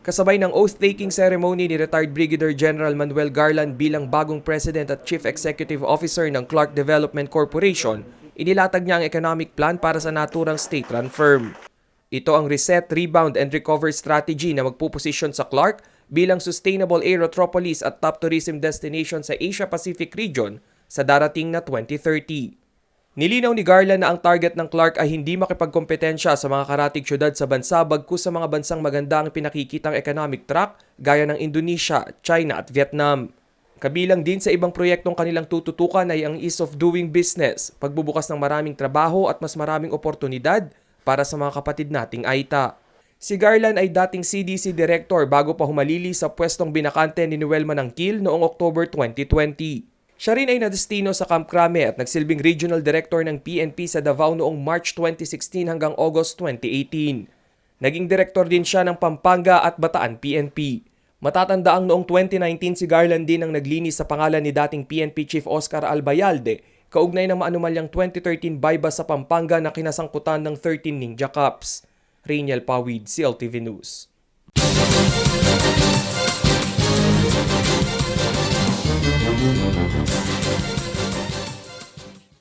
Kasabay ng oath-taking ceremony ni retired Brigadier General Manuel Garland bilang bagong President at Chief Executive Officer ng Clark Development Corporation, inilatag niya ang economic plan para sa naturang state-run firm. Ito ang Reset, Rebound and Recover strategy na magpuposisyon sa Clark bilang sustainable aerotropolis at top tourism destination sa Asia-Pacific region sa darating na 2030. Nilinaw ni Garland na ang target ng Clark ay hindi makipagkompetensya sa mga karatig syudad sa bansa bagkus sa mga bansang maganda ang pinakikitang economic track gaya ng Indonesia, China at Vietnam. Kabilang din sa ibang proyektong kanilang tututukan ay ang ease of doing business, pagbubukas ng maraming trabaho at mas maraming oportunidad para sa mga kapatid nating Aita. Si Garland ay dating CDC Director bago pa humalili sa pwestong binakante ni Noel Manangkil noong October 2020. Siya rin ay nadestino sa Camp Crame at nagsilbing Regional Director ng PNP sa Davao noong March 2016 hanggang August 2018. Naging Director din siya ng Pampanga at Bataan PNP. Matatandaang noong 2019 si Garland din ang naglinis sa pangalan ni dating PNP Chief Oscar Albayalde kaugnay ng maanumalyang 2013 bypass sa Pampanga na kinasangkutan ng 13 Ninja Cups. Rainiel Pawid, CLTV News.